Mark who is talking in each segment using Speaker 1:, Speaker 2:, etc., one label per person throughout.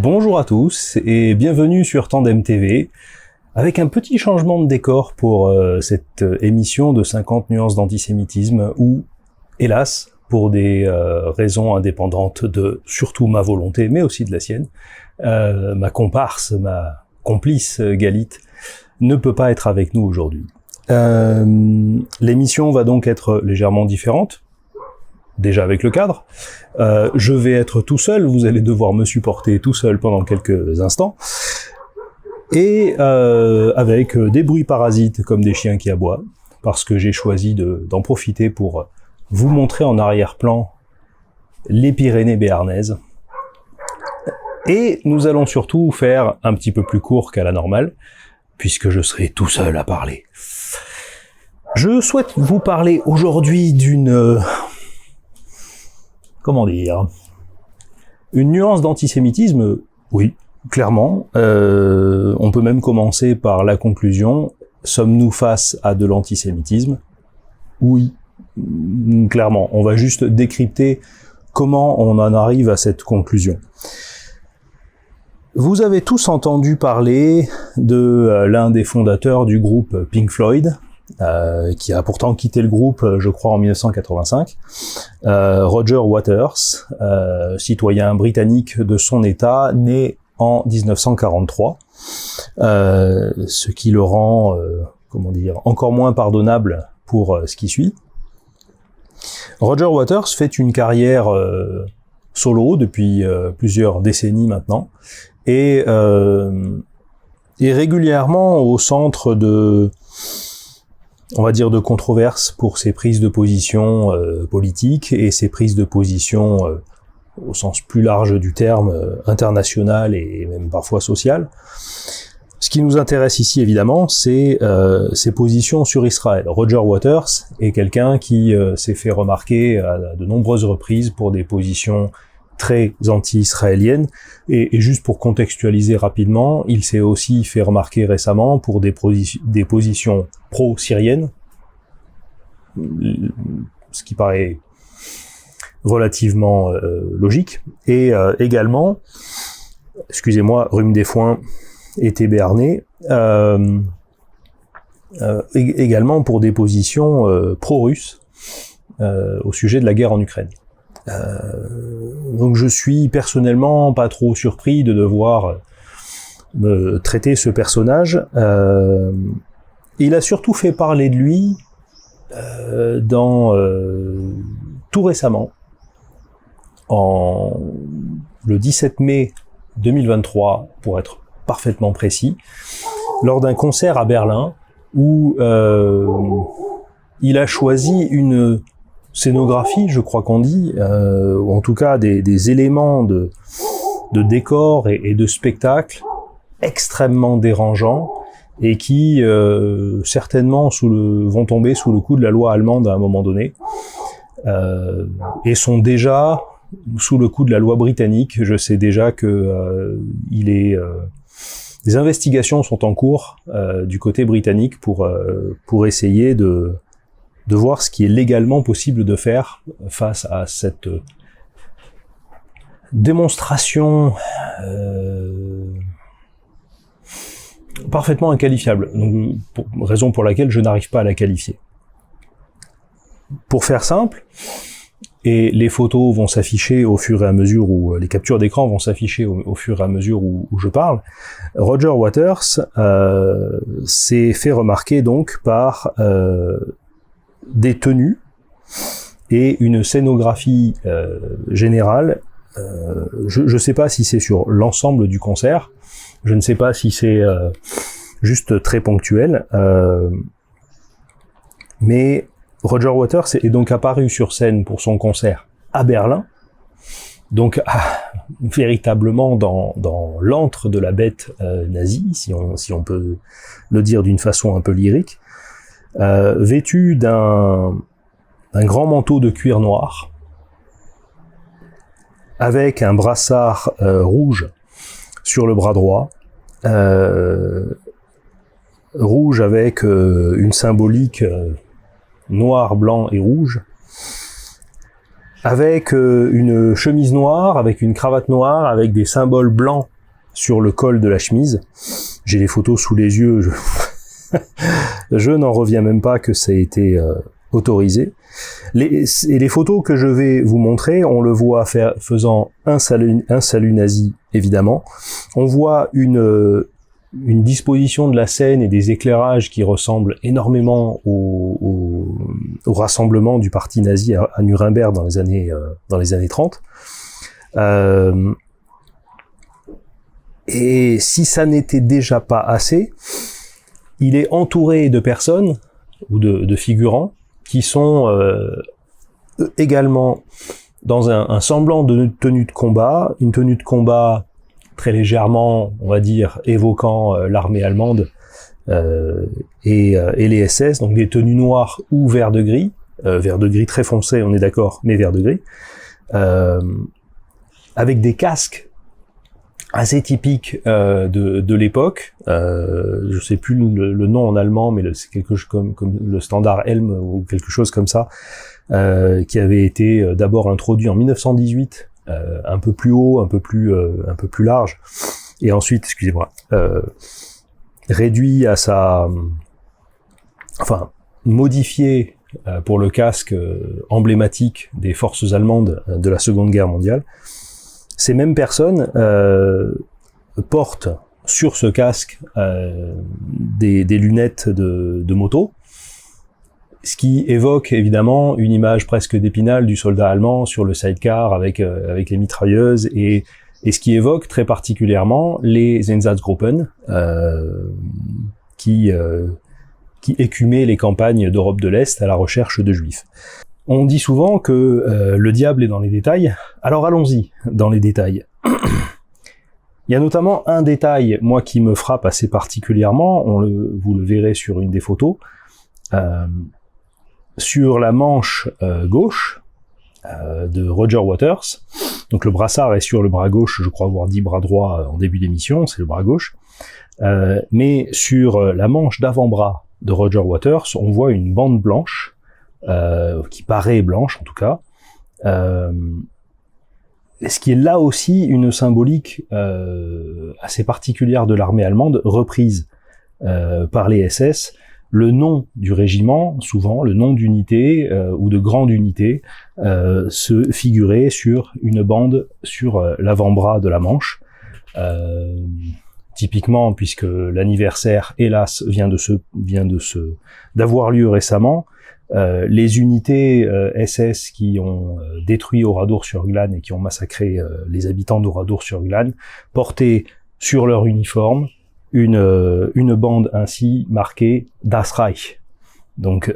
Speaker 1: Bonjour à tous et bienvenue sur Tandem TV, avec un petit changement de décor pour cette émission de 50 nuances d'antisémitisme où, hélas, pour des raisons indépendantes de surtout ma volonté, mais aussi de la sienne, ma comparse, ma complice Galit, ne peut pas être avec nous aujourd'hui. L'émission va donc être légèrement différente, déjà avec le cadre. Je vais être tout seul, vous allez devoir me supporter tout seul pendant quelques instants. Et avec des bruits parasites comme des chiens qui aboient, parce que j'ai choisi d'en profiter pour vous montrer en arrière-plan les Pyrénées béarnaises. Et nous allons surtout faire un petit peu plus court qu'à la normale, puisque je serai tout seul à parler. Je souhaite vous parler aujourd'hui d'une... comment dire, une nuance d'antisémitisme, oui, clairement. On peut même commencer par la conclusion. Sommes-nous face à de l'antisémitisme? Oui, clairement. On va juste décrypter comment on en arrive à cette conclusion. Vous avez tous entendu parler de l'un des fondateurs du groupe Pink Floyd, qui a pourtant quitté le groupe, je crois, en 1985, Roger Waters, citoyen britannique de son État, né en 1943, ce qui le rend, comment dire, encore moins pardonnable pour ce qui suit. Roger Waters fait une carrière solo depuis plusieurs décennies maintenant, et est régulièrement au centre de... on va dire de controverses pour ses prises de position politiques et ses prises de position au sens plus large du terme, international et même parfois social. Ce qui nous intéresse ici évidemment, c'est ses positions sur Israël. Roger Waters est quelqu'un qui s'est fait remarquer à de nombreuses reprises pour des positions très anti-israéliennes, et juste pour contextualiser rapidement, il s'est aussi fait remarquer récemment pour des positions pro-syriennes, ce qui paraît relativement logique, et également, excusez-moi, rhume des foins, été béarnais, également pour des positions pro-russes au sujet de la guerre en Ukraine. Donc je suis personnellement pas trop surpris de devoir traiter ce personnage. Il a surtout fait parler de lui tout récemment, le 17 mai 2023, pour être parfaitement précis, lors d'un concert à Berlin où il a choisi une scénographie, je crois qu'on dit, ou en tout cas des éléments de décor et de spectacle extrêmement dérangeants et qui certainement vont tomber sous le coup de la loi allemande à un moment donné, et sont déjà sous le coup de la loi britannique. Je sais déjà que des investigations sont en cours du côté britannique pour essayer de voir ce qui est légalement possible de faire face à cette démonstration parfaitement inqualifiable, donc, raison pour laquelle je n'arrive pas à la qualifier. Pour faire simple, et les photos vont s'afficher au fur et à mesure où les captures d'écran vont s'afficher au fur et à mesure où je parle, Roger Waters s'est fait remarquer donc par des tenues et une scénographie générale. Je ne sais pas si c'est sur l'ensemble du concert, je ne sais pas si c'est juste très ponctuel, mais Roger Waters est donc apparu sur scène pour son concert à Berlin, donc véritablement dans l'antre de la bête nazie, si on peut le dire d'une façon un peu lyrique, vêtu d'un grand manteau de cuir noir, avec un brassard rouge sur le bras droit, rouge avec une symbolique noir, blanc et rouge, avec une chemise noire, avec une cravate noire, avec des symboles blancs sur le col de la chemise. J'ai les photos sous les yeux, je n'en reviens même pas que ça a été autorisé. Les photos que je vais vous montrer, on le voit faisant un salut nazi, évidemment. On voit une disposition de la scène et des éclairages qui ressemblent énormément au rassemblement du parti nazi à Nuremberg dans les années 30. Et si ça n'était déjà pas assez, il est entouré de personnes ou de figurants qui sont également dans un semblant de tenue de combat, une tenue de combat très légèrement, on va dire, évoquant l'armée allemande et les SS, donc des tenues noires ou vert de gris très foncé, on est d'accord, mais vert de gris, avec des casques assez typiques de l'époque. Je sais plus le nom en allemand, mais c'est quelque chose comme le standard Helm ou quelque chose comme ça, qui avait été d'abord introduit en 1918, un peu plus haut, un peu plus large, et ensuite, excusez-moi, réduit à modifié pour le casque emblématique des forces allemandes de la Seconde Guerre mondiale. Ces mêmes personnes portent sur ce casque des lunettes de moto, ce qui évoque évidemment une image presque d'Épinal du soldat allemand sur le sidecar avec les mitrailleuses, et ce qui évoque très particulièrement les Einsatzgruppen qui écumaient les campagnes d'Europe de l'Est à la recherche de juifs. On dit souvent que le diable est dans les détails, alors allons-y dans les détails. Il y a notamment un détail, moi, qui me frappe assez particulièrement, vous le verrez sur une des photos, sur la manche gauche de Roger Waters. Donc le brassard est sur le bras gauche, je crois avoir dit bras droit en début d'émission, c'est le bras gauche. Mais sur la manche d'avant-bras de Roger Waters, on voit une bande blanche, qui paraît blanche en tout cas, ce qui est là aussi une symbolique assez particulière de l'armée allemande, reprise par les SS. Le nom du régiment, souvent le nom d'unité ou de grande unité, se figurait sur une bande sur l'avant-bras de la manche. Typiquement, puisque l'anniversaire, hélas, vient d'avoir lieu récemment, les unités SS qui ont détruit Oradour-sur-Glane et qui ont massacré les habitants d'Oradour-sur-Glane portaient sur leur uniforme une bande ainsi marquée Das Reich, donc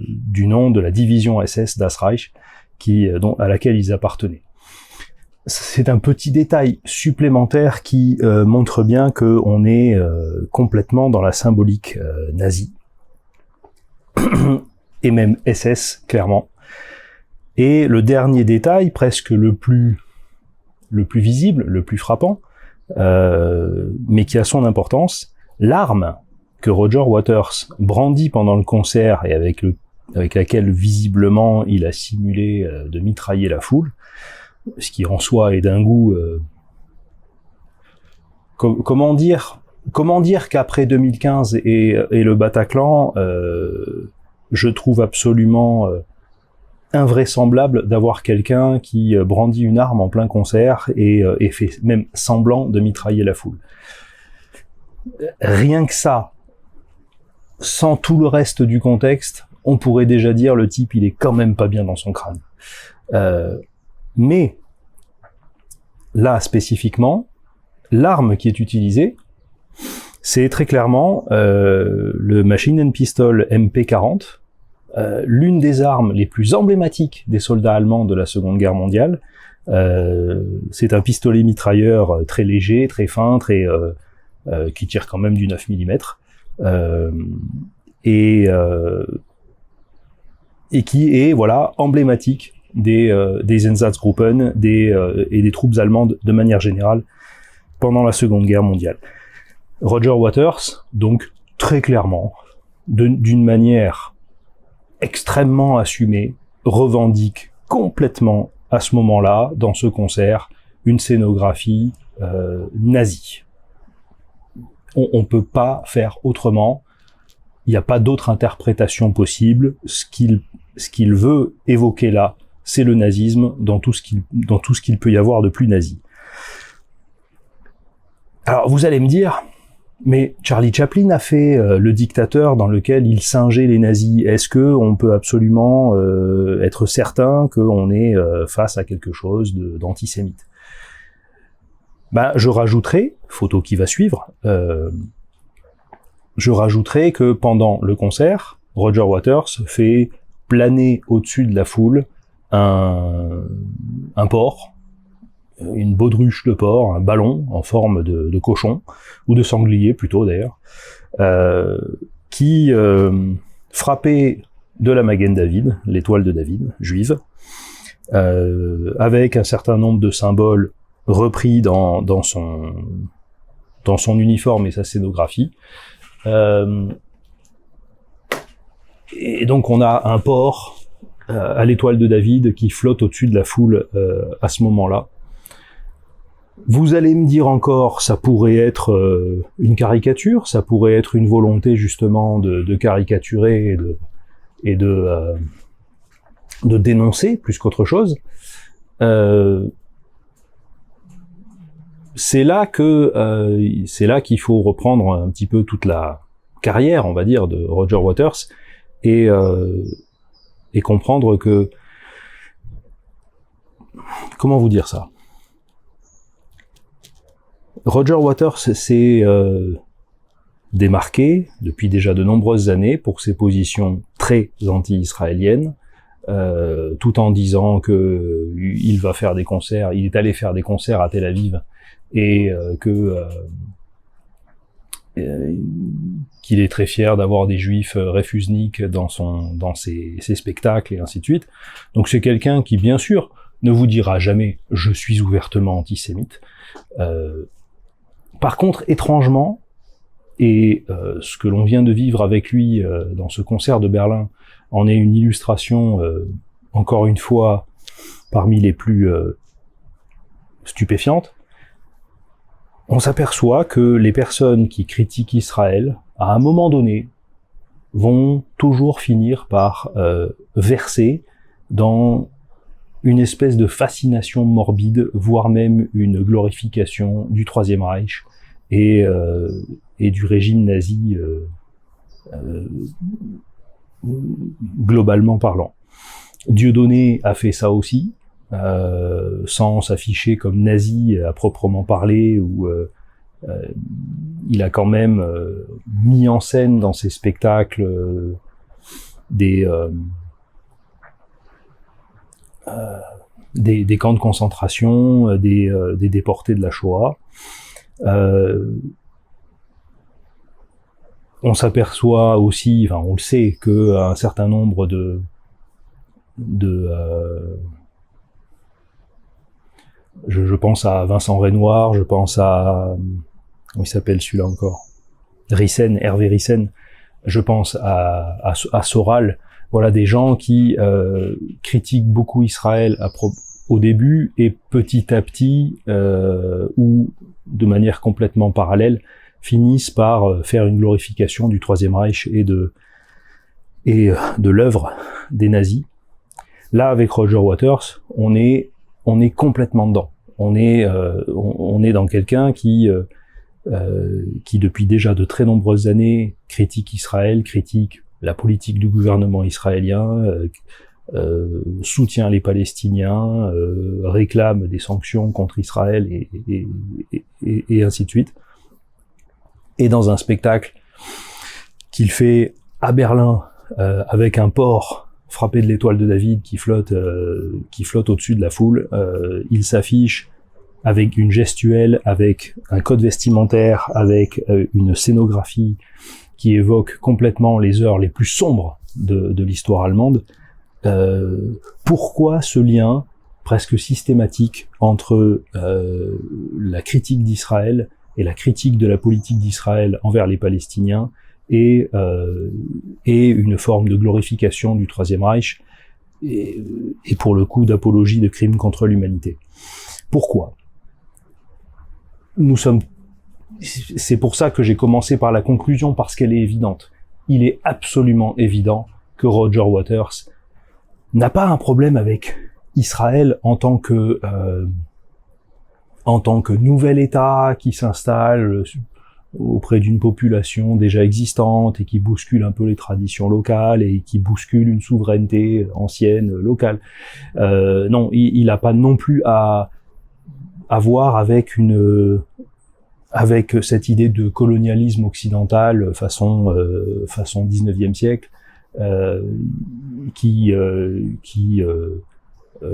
Speaker 1: du nom de la division SS Das Reich à laquelle ils appartenaient. C'est un petit détail supplémentaire qui montre bien qu'on est complètement dans la symbolique nazie, et même SS, clairement. Et le dernier détail, presque le plus visible, le plus frappant, mais qui a son importance, l'arme que Roger Waters brandit pendant le concert et avec laquelle visiblement il a simulé de mitrailler la foule, ce qui en soi est d'un goût... comment dire qu'après 2015 et le Bataclan, je trouve absolument invraisemblable d'avoir quelqu'un qui brandit une arme en plein concert et fait même semblant de mitrailler la foule. Rien que ça, sans tout le reste du contexte, on pourrait déjà dire le type il est quand même pas bien dans son crâne. Mais là spécifiquement, l'arme qui est utilisée, c'est très clairement le Machine and Pistol MP40, l'une des armes les plus emblématiques des soldats allemands de la Seconde Guerre mondiale. C'est un pistolet mitrailleur très léger, très fin, qui tire quand même du 9 mm, et qui est emblématique des Einsatzgruppen et des troupes allemandes de manière générale pendant la Seconde Guerre mondiale. Roger Waters, donc très clairement, d'une manière extrêmement assumée, revendique complètement, à ce moment-là, dans ce concert, une scénographie nazie. On peut pas faire autrement. Il n'y a pas d'autre interprétation possible. Ce qu'il veut évoquer là, c'est le nazisme dans tout ce qu'il peut y avoir de plus nazi. Alors vous allez me dire, mais Charlie Chaplin a fait Le Dictateur dans lequel il singeait les nazis. Est-ce que on peut absolument être certain qu'on est face à quelque chose d'antisémite? Ben, je rajouterai, photo qui va suivre, je rajouterai que pendant le concert, Roger Waters fait planer au-dessus de la foule un porc, une baudruche de porc, un ballon en forme de cochon, ou de sanglier plutôt d'ailleurs, qui frappait de la Magen David, l'étoile de David, juive, avec un certain nombre de symboles repris dans son uniforme et sa scénographie. Et donc on a un porc à l'étoile de David qui flotte au-dessus de la foule à ce moment-là. Vous allez me dire encore, ça pourrait être une caricature, ça pourrait être une volonté justement de caricaturer et de dénoncer plus qu'autre chose. C'est là qu'il faut reprendre un petit peu toute la carrière, on va dire, de Roger Waters et comprendre que, comment vous dire ça? Roger Waters s'est démarqué depuis déjà de nombreuses années pour ses positions très anti-israéliennes, tout en disant que il va faire des concerts, il est allé faire des concerts à Tel Aviv et qu'il est très fier d'avoir des juifs réfusniks dans ses spectacles et ainsi de suite. Donc c'est quelqu'un qui, bien sûr, ne vous dira jamais « je suis ouvertement antisémite ». Par contre, étrangement, et ce que l'on vient de vivre avec lui dans ce concert de Berlin en est une illustration, encore une fois, parmi les plus stupéfiantes, on s'aperçoit que les personnes qui critiquent Israël, à un moment donné, vont toujours finir par verser dans une espèce de fascination morbide, voire même une glorification du Troisième Reich et du régime nazi globalement parlant. Dieudonné a fait ça aussi, sans s'afficher comme nazi à proprement parler, ou il a quand même mis en scène dans ses spectacles des camps de concentration, des déportés de la Shoah. On s'aperçoit aussi, enfin on le sait, que un certain nombre je pense à Vincent Renoir, je pense à, comment il s'appelle celui-là encore, Rissen, Hervé Rissen, je pense à Soral, voilà des gens qui critiquent beaucoup Israël au début et petit à petit, ou de manière complètement parallèle, finissent par faire une glorification du Troisième Reich et de l'œuvre des nazis. Là, avec Roger Waters, on est complètement dedans. On est dans quelqu'un qui depuis déjà de très nombreuses années critique Israël, critique la politique du gouvernement israélien, soutient les Palestiniens, réclame des sanctions contre Israël et ainsi de suite. Et dans un spectacle qu'il fait à Berlin avec un porc frappé de l'étoile de David qui flotte au-dessus de la foule, il s'affiche avec une gestuelle, avec un code vestimentaire, avec une scénographie qui évoque complètement les heures les plus sombres de l'histoire allemande. Pourquoi ce lien presque systématique entre la critique d'Israël et la critique de la politique d'Israël envers les Palestiniens et une forme de glorification du Troisième Reich? et pour le coup d'apologie de crimes contre l'humanité. Pourquoi ? C'est pour ça que j'ai commencé par la conclusion, parce qu'elle est évidente. Il est absolument évident que Roger Waters n'a pas un problème avec Israël en tant que nouvel État qui s'installe auprès d'une population déjà existante et qui bouscule un peu les traditions locales et qui bouscule une souveraineté ancienne locale. Non, il n'a pas non plus à voir avec cette idée de colonialisme occidental façon 19e siècle qui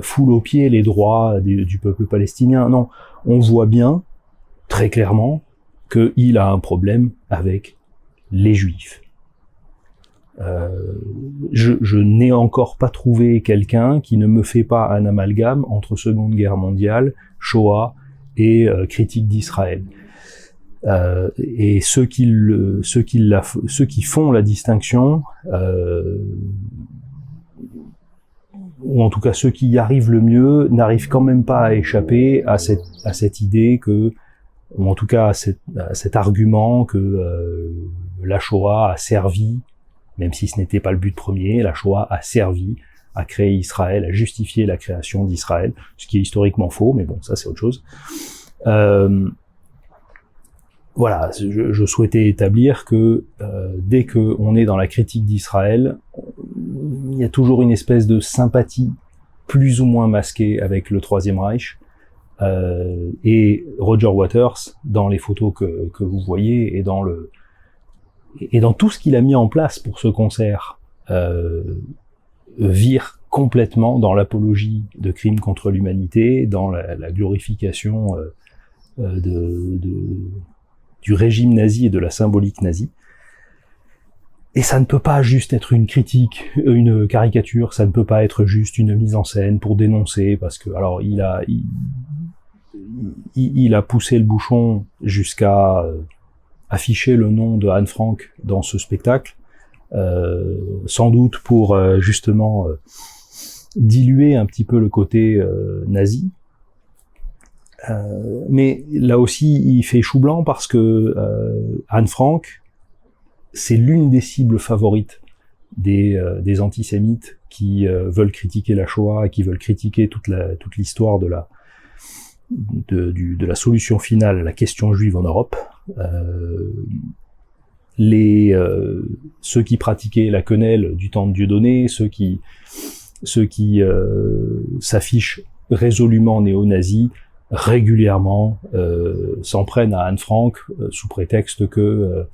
Speaker 1: foule aux pieds les droits du peuple palestinien. Non, on voit bien très clairement qu'il a un problème avec les Juifs. Je n'ai encore pas trouvé quelqu'un qui ne me fait pas un amalgame entre Seconde Guerre mondiale, Shoah et critique d'Israël. Et ceux qui font la distinction, ou en tout cas ceux qui y arrivent le mieux, n'arrivent quand même pas à échapper à cette idée que, ou en tout cas à cet argument que la Shoah a servi, même si ce n'était pas le but premier, la Shoah a servi à créer Israël, à justifier la création d'Israël, ce qui est historiquement faux, mais bon, ça c'est autre chose. Voilà, je souhaitais établir que dès qu'on est dans la critique d'Israël, il y a toujours une espèce de sympathie plus ou moins masquée avec le Troisième Reich. Et Roger Waters, dans les photos que vous voyez et dans tout ce qu'il a mis en place pour ce concert, vire complètement dans l'apologie de crimes contre l'humanité, dans la glorification du régime nazi et de la symbolique nazie. Et ça ne peut pas juste être une critique, une caricature, ça ne peut pas être juste une mise en scène pour dénoncer, parce que alors il a poussé le bouchon jusqu'à afficher le nom de Anne Frank dans ce spectacle, sans doute pour justement diluer un petit peu le côté nazi. Mais là aussi, il fait chou blanc parce que Anne Frank, c'est l'une des cibles favorites des antisémites qui veulent critiquer la Shoah et qui veulent critiquer toute l'histoire de la solution finale à la question juive en Europe. Ceux qui pratiquaient la quenelle du temps de Dieudonné, ceux qui s'affichent résolument néo-nazis, régulièrement s'en prennent à Anne Frank sous prétexte que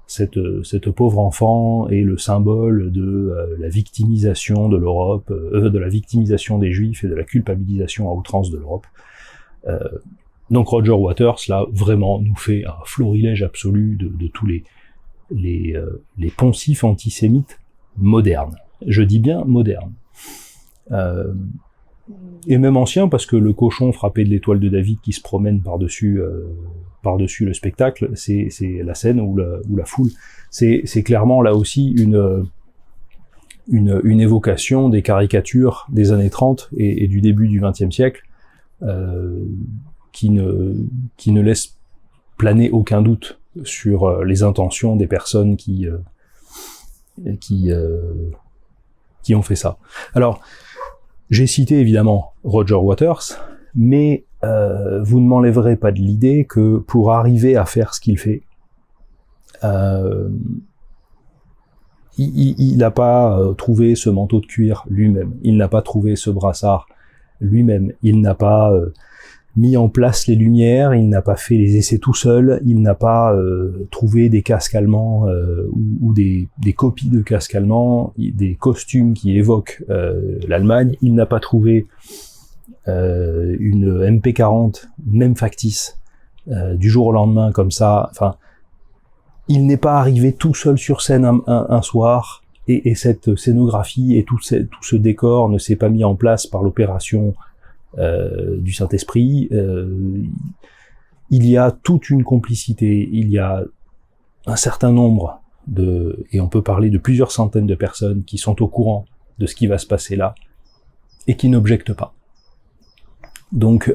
Speaker 1: cette pauvre enfant est le symbole de la victimisation de l'Europe, de la victimisation des Juifs et de la culpabilisation à outrance de l'Europe. Donc Roger Waters, là, vraiment nous fait un florilège absolu de tous les poncifs antisémites modernes. Je dis bien modernes. Et même anciens, parce que le cochon frappé de l'étoile de David qui se promène par-dessus le spectacle, c'est la scène où la foule, c'est clairement là aussi une évocation des caricatures des années 30 et du début du XXe siècle, qui ne laisse planer aucun doute sur les intentions des personnes qui ont fait ça. Alors, j'ai cité évidemment Roger Waters, mais vous ne m'enlèverez pas de l'idée que pour arriver à faire ce qu'il fait, il n'a pas trouvé ce manteau de cuir lui-même, il n'a pas trouvé ce brassard lui-même, il n'a pas mis en place les lumières, il n'a pas fait les essais tout seul, il n'a pas trouvé des casques allemands ou des copies de casques allemands, des costumes qui évoquent l'Allemagne, il n'a pas trouvé une MP40, même factice, du jour au lendemain comme ça. Enfin, il n'est pas arrivé tout seul sur scène un soir, et cette scénographie et tout ce décor ne s'est pas mis en place par l'opération du Saint-Esprit. Il y a toute une complicité, il y a un certain nombre et on peut parler de plusieurs centaines de personnes qui sont au courant de ce qui va se passer là, et qui n'objectent pas. Donc,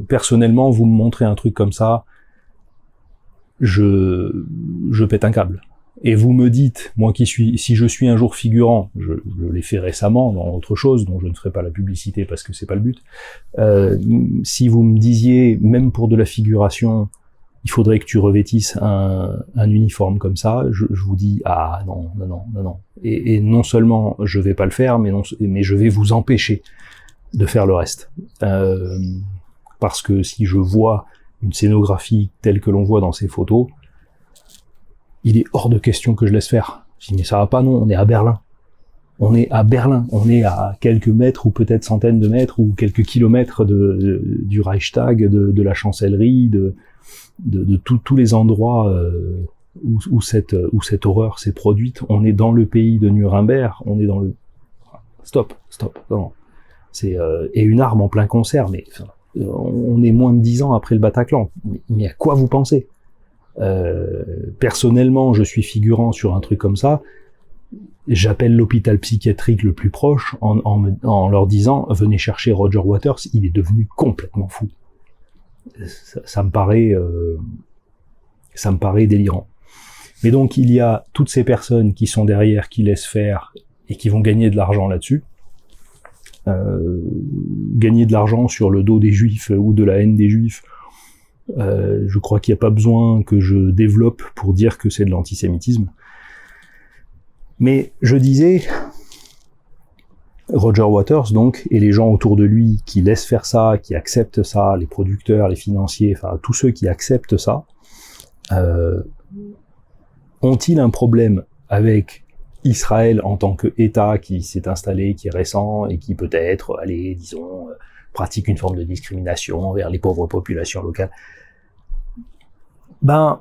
Speaker 1: personnellement, vous me montrez un truc comme ça, je pète un câble. Et vous me dites, moi si je suis un jour figurant, je l'ai fait récemment dans autre chose, dont je ne ferai pas la publicité parce que c'est pas le but, si vous me disiez, même pour de la figuration, il faudrait que tu revêtisses un uniforme comme ça, je vous dis, ah non. Et non seulement je vais pas le faire, mais je vais vous empêcher de faire le reste. Parce que si je vois une scénographie telle que l'on voit dans ces photos, il est hors de question que je laisse faire. Je dis, mais ça va pas, non, on est à Berlin. On est à Berlin, on est à quelques mètres ou peut-être centaines de mètres ou quelques kilomètres du Reichstag, de la chancellerie, de tous les endroits où cette horreur s'est produite. On est dans le pays de Nuremberg, on est dans le... Stop, non. C'est et une arme en plein concert, mais enfin, on est moins de 10 ans après le Bataclan. Mais à quoi vous pensez? Personnellement, je suis figurant sur un truc comme ça, j'appelle l'hôpital psychiatrique le plus proche en leur disant « Venez chercher Roger Waters, il est devenu complètement fou ». Ça me paraît délirant. Mais donc, il y a toutes ces personnes qui sont derrière, qui laissent faire et qui vont gagner de l'argent là-dessus. Gagner de l'argent sur le dos des juifs ou de la haine des juifs, je crois qu'il n'y a pas besoin que je développe pour dire que c'est de l'antisémitisme. Mais je disais, Roger Waters, donc, et les gens autour de lui qui laissent faire ça, qui acceptent ça, les producteurs, les financiers, enfin tous ceux qui acceptent ça, ont-ils un problème avec Israël en tant qu'État qui s'est installé, qui est récent, et qui peut-être, allez, disons, pratique une forme de discrimination envers les pauvres populations locales? Ben,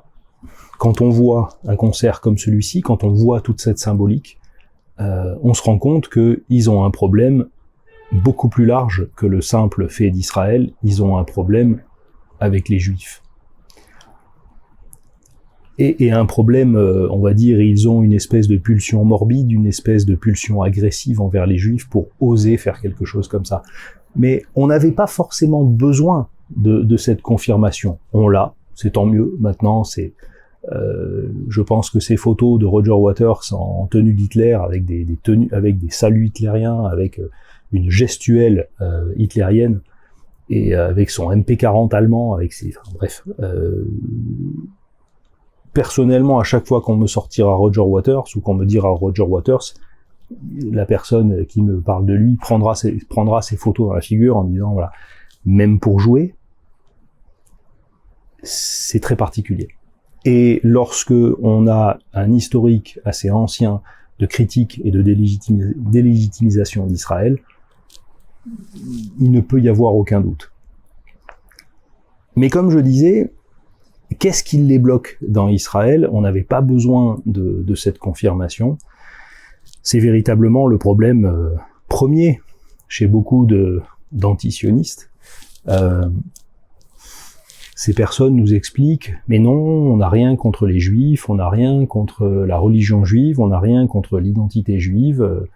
Speaker 1: quand on voit un concert comme celui-ci, quand on voit toute cette symbolique, on se rend compte qu'ils ont un problème beaucoup plus large que le simple fait d'Israël. Ils ont un problème avec les Juifs. Et un problème, on va dire, ils ont une espèce de pulsion morbide, une espèce de pulsion agressive envers les Juifs pour oser faire quelque chose comme ça. Mais on n'avait pas forcément besoin de cette confirmation. On l'a, c'est tant mieux. Maintenant, je pense que ces photos de Roger Waters en tenue d'Hitler, avec des saluts hitlériens, avec une gestuelle hitlérienne, et avec son MP40 allemand, avec personnellement, à chaque fois qu'on me sortira Roger Waters, ou qu'on me dira Roger Waters, la personne qui me parle de lui prendra ses photos dans la figure en disant, voilà, même pour jouer, c'est très particulier. Et lorsque on a un historique assez ancien de critique et de délégitimisation d'Israël, il ne peut y avoir aucun doute. Mais comme je disais, qu'est-ce qui les bloque dans Israël? On n'avait pas besoin de cette confirmation. C'est véritablement le problème premier chez beaucoup d'antisionistes. Ces personnes nous expliquent, mais non, on n'a rien contre les juifs, on n'a rien contre la religion juive, on n'a rien contre l'identité juive.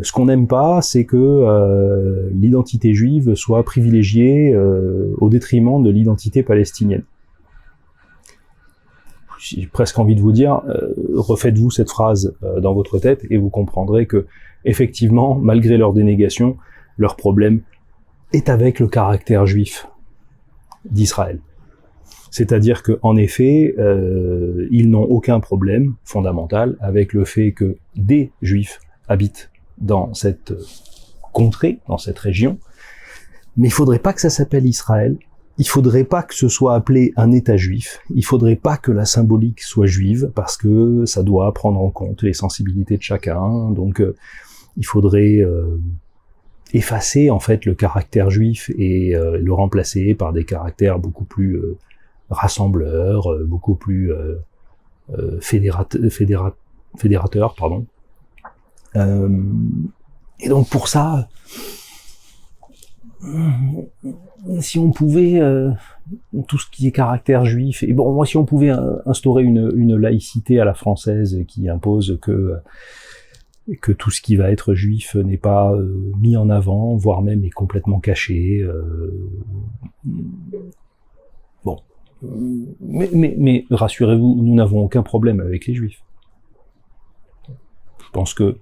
Speaker 1: Ce qu'on n'aime pas, c'est que l'identité juive soit privilégiée au détriment de l'identité palestinienne. J'ai presque envie de vous dire, refaites-vous cette phrase dans votre tête et vous comprendrez que, effectivement, malgré leur dénégation, leur problème est avec le caractère juif d'Israël. C'est-à-dire que, en effet, ils n'ont aucun problème fondamental avec le fait que des juifs habitent dans cette contrée, dans cette région, mais il faudrait pas que ça s'appelle Israël, il faudrait pas que ce soit appelé un État juif, il faudrait pas que la symbolique soit juive, parce que ça doit prendre en compte les sensibilités de chacun, donc il faudrait effacer en fait le caractère juif et le remplacer par des caractères beaucoup plus rassembleurs, beaucoup plus fédérateurs, pardon. Et donc pour ça, si on pouvait tout ce qui est caractère juif, et bon, moi si on pouvait instaurer une laïcité à la française qui impose que que tout ce qui va être juif n'est pas mis en avant, voire même est complètement caché. Bon. Mais rassurez-vous, nous n'avons aucun problème avec les juifs. Je pense que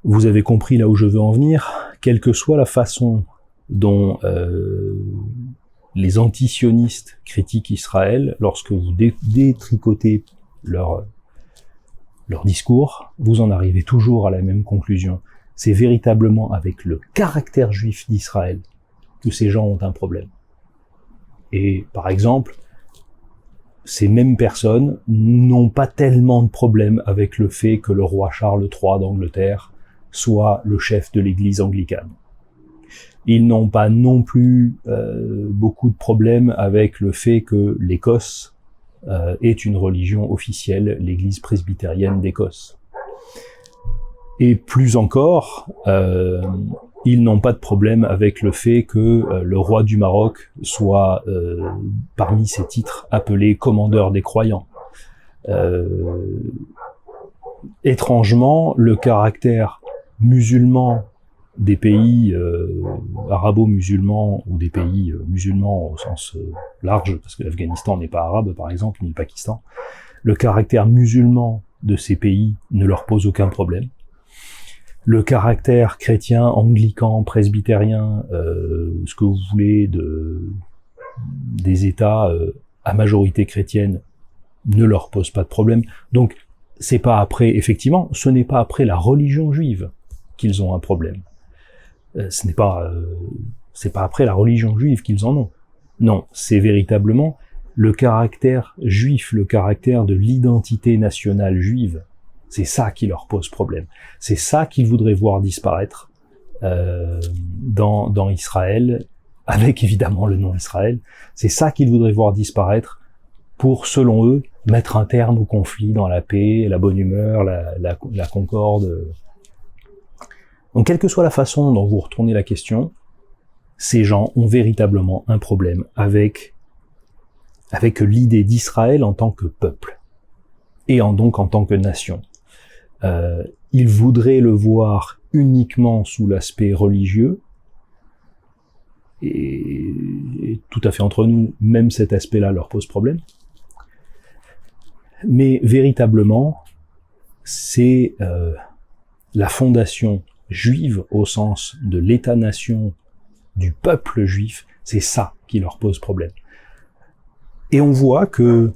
Speaker 1: vous avez compris là où je veux en venir, quelle que soit la façon dont les antisionistes critiquent Israël, lorsque vous détricotez leur discours, vous en arrivez toujours à la même conclusion. C'est véritablement avec le caractère juif d'Israël que ces gens ont un problème. Et par exemple, ces mêmes personnes n'ont pas tellement de problème avec le fait que le roi Charles III d'Angleterre soit le chef de l'église anglicane. Ils n'ont pas non plus beaucoup de problèmes avec le fait que l'Écosse est une religion officielle, l'église presbytérienne d'Écosse. Et plus encore, ils n'ont pas de problème avec le fait que le roi du Maroc soit parmi ses titres appelé commandeur des croyants. Étrangement, le caractère musulman des pays arabo-musulmans ou des pays musulmans au sens large, parce que l'Afghanistan n'est pas arabe par exemple, ni le Pakistan, le caractère musulman de ces pays ne leur pose aucun problème. Le caractère chrétien, anglican, presbytérien, ce que vous voulez, des États à majorité chrétienne ne leur pose pas de problème. Donc, c'est pas après, effectivement, ce n'est pas après la religion juive qu'ils ont un problème. C'est pas après la religion juive qu'ils en ont. Non, c'est véritablement le caractère juif, le caractère de l'identité nationale juive. C'est ça qui leur pose problème. C'est ça qu'ils voudraient voir disparaître dans Israël, avec évidemment le nom Israël. C'est ça qu'ils voudraient voir disparaître pour, selon eux, mettre un terme au conflit dans la paix, la bonne humeur, la concorde. Donc, quelle que soit la façon dont vous retournez la question, ces gens ont véritablement un problème avec l'idée d'Israël en tant que peuple, et donc en tant que nation. Ils voudraient le voir uniquement sous l'aspect religieux, et tout à fait entre nous, même cet aspect-là leur pose problème. Mais véritablement, c'est la fondation juive au sens de l'État-nation du peuple juif, c'est ça qui leur pose problème. Et on voit que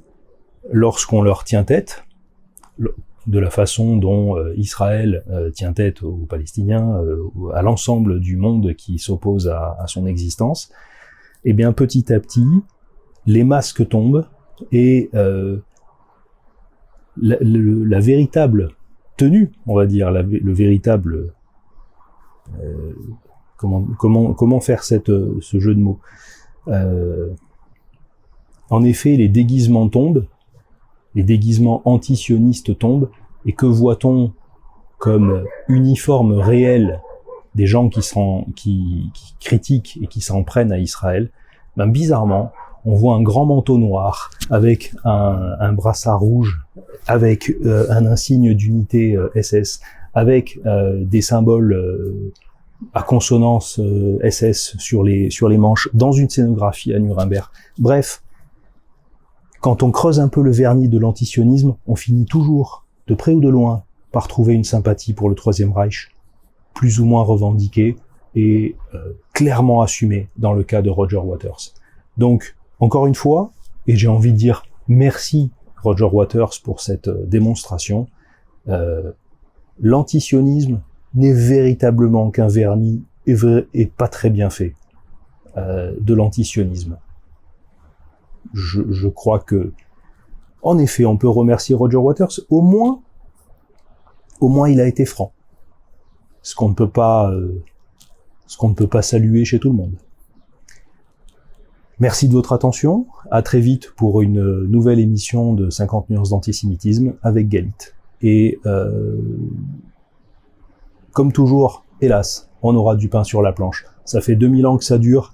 Speaker 1: lorsqu'on leur tient tête, de la façon dont Israël tient tête aux Palestiniens, à l'ensemble du monde qui s'oppose à son existence, eh bien petit à petit, les masques tombent et la véritable tenue, on va dire, le véritable comment faire ce jeu de mots. En effet, les déguisements tombent, les déguisements antisionistes tombent, et que voit-on comme uniforme réel des gens qui critiquent et qui s'en prennent à Israël? Ben, bizarrement, on voit un grand manteau noir avec un brassard rouge, avec un insigne d'unité SS, avec des symboles à consonance SS sur les manches, dans une scénographie à Nuremberg. Bref, quand on creuse un peu le vernis de l'antisionisme, on finit toujours, de près ou de loin, par trouver une sympathie pour le Troisième Reich, plus ou moins revendiquée et clairement assumée dans le cas de Roger Waters. Donc, encore une fois, et j'ai envie de dire merci Roger Waters pour cette démonstration, l'antisionisme n'est véritablement qu'un vernis et pas très bien fait de l'antisionisme. Je crois que, en effet, on peut remercier Roger Waters. Au moins, il a été franc. Ce qu'on ne peut pas saluer chez tout le monde. Merci de votre attention. À très vite pour une nouvelle émission de 50 nuances d'antisémitisme avec Galit. Et comme toujours, hélas, on aura du pain sur la planche. Ça fait 2000 ans que ça dure.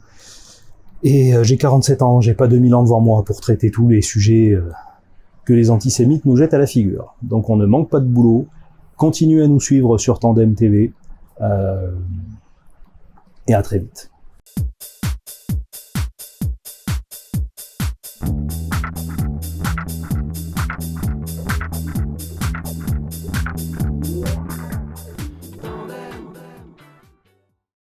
Speaker 1: Et j'ai 47 ans, j'ai pas 2000 ans devant moi pour traiter tous les sujets que les antisémites nous jettent à la figure. Donc on ne manque pas de boulot, Continuez à nous suivre sur Tandem TV, et à très vite.